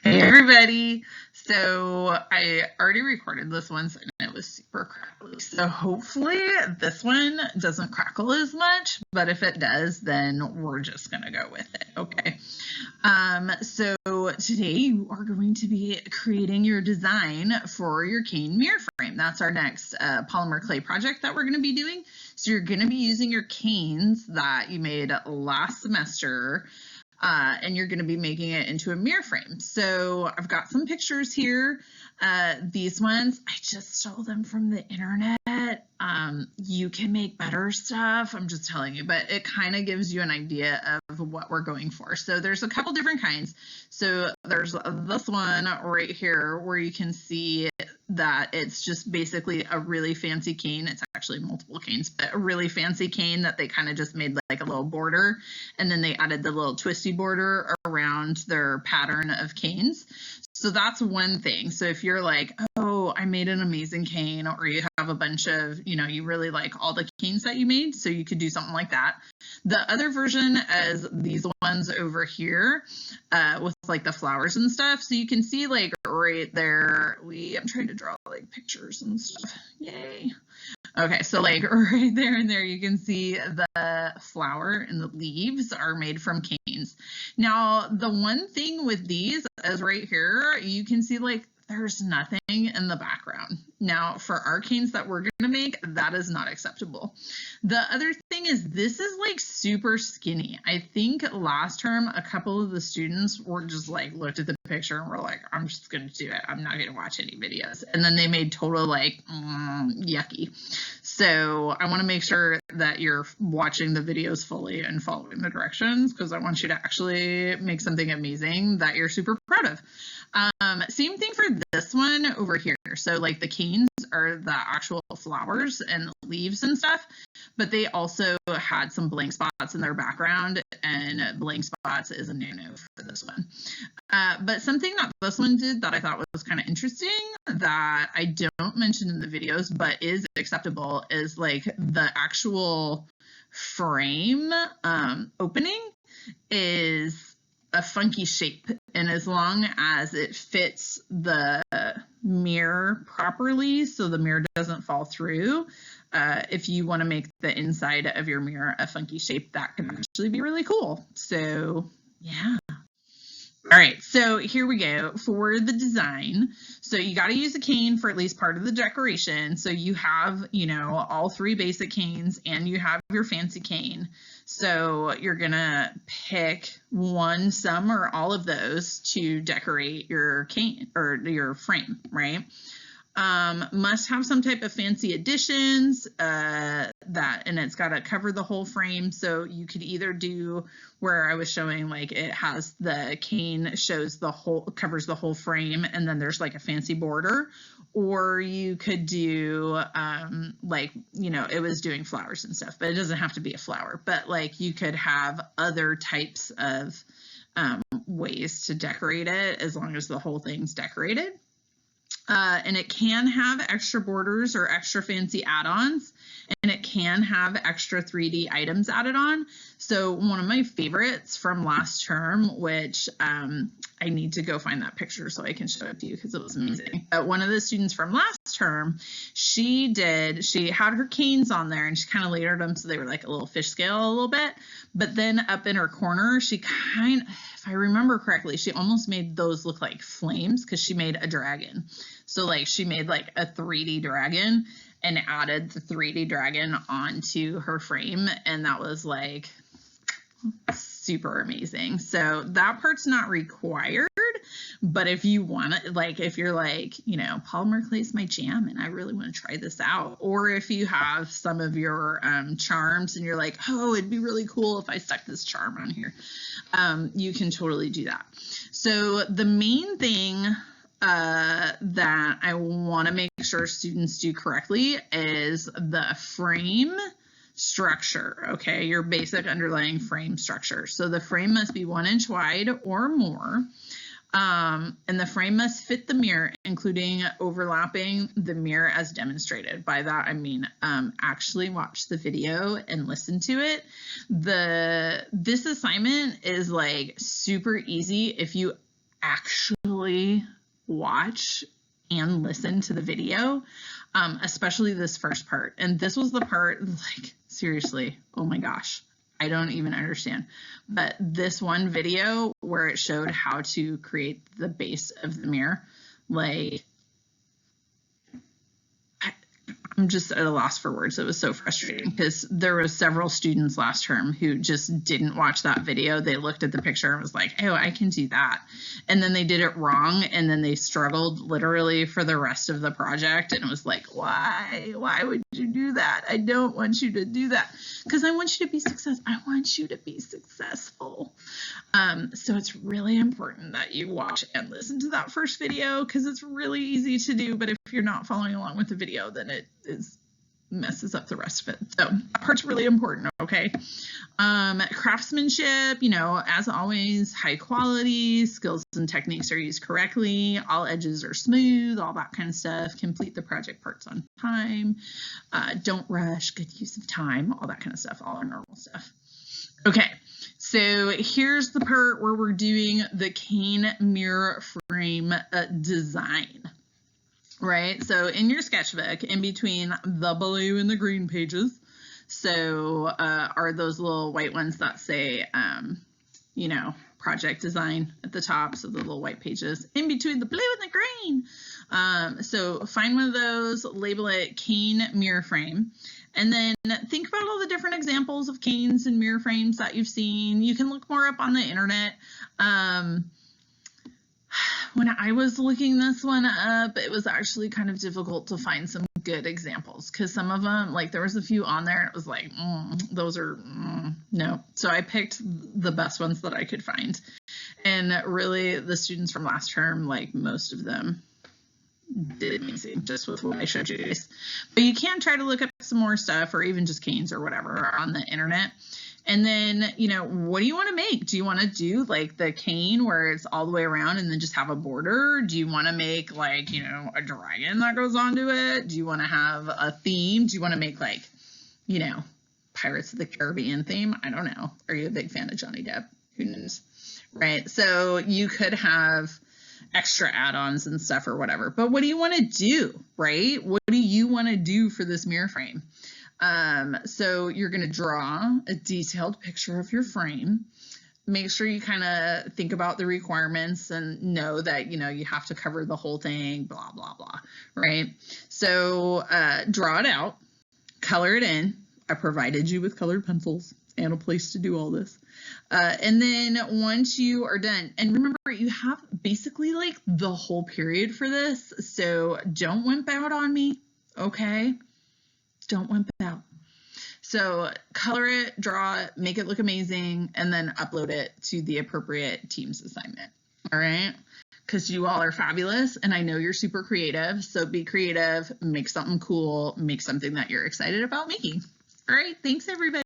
Hey everybody! So I already recorded this one and it was super crackly. So hopefully this one doesn't crackle as much, but if it does, then we're just gonna go with it, okay? So today you are going to be creating your design for your cane mirror frame. That's our next polymer clay project that we're gonna be doing. So you're gonna be using your canes that you made last semester, and you're going to be making it into a mirror frame. So I've got some pictures here. These ones, I just stole them from the internet. You can make better stuff, I'm just telling you, but it kind of gives you an idea of what we're going for. So there's a couple different kinds. So there's this one right here where you can see that it's just basically a really fancy cane. It's actually multiple canes, but a really fancy cane that they kind of just made like a little border, and then they added the little twisty border around their pattern of canes. So that's one thing. So if you're like, oh, I made an amazing cane, or you have a bunch of, you really like all the canes that you made, so you could do something like that. The other version is these ones over here with like the flowers and stuff. So you can see like right there, I'm trying to draw like pictures and stuff. Yay. Okay, so like right there and there, you can see the flower and the leaves are made from canes. Now, the one thing with these is right here, you can see like there's nothing in the background. Now, for our canes that we're gonna make, that is not acceptable. The other thing is this is like super skinny. I think last term, a couple of the students were just like, looked at the picture and were like, I'm just gonna do it. I'm not gonna watch any videos. And then they made total like, yucky. So I wanna make sure that you're watching the videos fully and following the directions, because I want you to actually make something amazing that you're super proud of. Same thing for this one over here. So like the canes are the actual flowers and leaves and stuff, but they also had some blank spots in their background, and blank spots is a no-no for this one. But something that this one did that I thought was kind of interesting that I don't mention in the videos but is acceptable is like the actual frame opening is a funky shape, and as long as it fits the mirror properly so the mirror doesn't fall through, if you want to make the inside of your mirror a funky shape, that can actually be really cool. So yeah. All right, so here we go for the design. So you got to use a cane for at least part of the decoration. So you have, all three basic canes and you have your fancy cane. So you're gonna pick one, some, or all of those to decorate your cane or your frame, right? Must have some type of fancy additions and it's got to cover the whole frame. So you could either do where I was showing like it has the cane shows the whole, covers the whole frame, and then there's like a fancy border, or you could do like, it was doing flowers and stuff, but it doesn't have to be a flower, but like you could have other types of ways to decorate it as long as the whole thing's decorated. And it can have extra borders or extra fancy add-ons, and it can have extra 3D items added on. So one of my favorites from last term, which I need to go find that picture so I can show it to you because it was amazing. But one of the students from last term, she had her canes on there and she kind of layered them so they were like a little fish scale a little bit. But then up in her corner, she kind of, if I remember correctly, she almost made those look like flames because she made a dragon. So like she made like a 3D dragon and added the 3D dragon onto her frame, and that was like super amazing. So that part's not required, but if you want it, like if you're like, polymer clay is my jam and I really want to try this out, or if you have some of your charms and you're like, oh, it'd be really cool if I stuck this charm on here, you can totally do that. So the main thing that I want to make sure students do correctly is the frame structure, okay? Your basic underlying frame structure. So the frame must be 1 inch wide or more, and the frame must fit the mirror, including overlapping the mirror as demonstrated. By that, I mean actually watch the video and listen to it. This assignment is like super easy if you actually watch and listen to the video, especially this first part. And this was the part, like, seriously, oh my gosh, I don't even understand. But this one video where it showed how to create the base of the mirror, like, I'm just at a loss for words. It was so frustrating because there were several students last term who just didn't watch that video. They looked at the picture and was like, oh, I can do that. And then they did it wrong. And then they struggled literally for the rest of the project. And it was like, why? Why would you do that? I don't want you to do that because I want you to be successful. I want you to be successful. So it's really important that you watch and listen to that first video because it's really easy to do. But if you're not following along with the video, then it messes up the rest of it. So that part's really important, okay? Craftsmanship, you know, as always, high quality, skills and techniques are used correctly, all edges are smooth, all that kind of stuff. Complete the project parts on time. Don't rush, good use of time, all that kind of stuff, all our normal stuff. Okay, so here's the part where we're doing the cane mirror frame design. Right, so in your sketchbook, in between the blue and the green pages, so are those little white ones that say, you know, project design at the top, so the little white pages, in between the blue and the green. So find one of those, label it cane mirror frame, and then think about all the different examples of canes and mirror frames that you've seen. You can look more up on the internet. When I was looking this one up, it was actually kind of difficult to find some good examples because some of them, like there was a few on there, and it was like, those are, no. So I picked the best ones that I could find. And really the students from last term, like most of them did amazing just with what I showed you guys. But you can try to look up some more stuff or even just canes or whatever on the internet. And then, you know, what do you want to make? Do you want to do like the cane where it's all the way around and then just have a border? Do you want to make like, you know, a dragon that goes onto it? Do you want to have a theme? Do you want to make like, you know, Pirates of the Caribbean theme? I don't know. Are you a big fan of Johnny Depp? Who knows? Right. So you could have extra add-ons and stuff or whatever. But what do you want to do? Right? What do you want to do for this mirror frame? So you're going to draw a detailed picture of your frame. Make sure you kind of think about the requirements and know that, you know, you have to cover the whole thing, blah, blah, blah, right? So draw it out, color it in. I provided you with colored pencils and a place to do all this. And then once you are done, and remember, you have basically like the whole period for this, so don't wimp out on me, okay? Don't wimp out. So color it, draw it, make it look amazing, and then upload it to the appropriate team's assignment. All right? Because you all are fabulous, and I know you're super creative. So be creative, make something cool, make something that you're excited about making. All right, thanks everybody.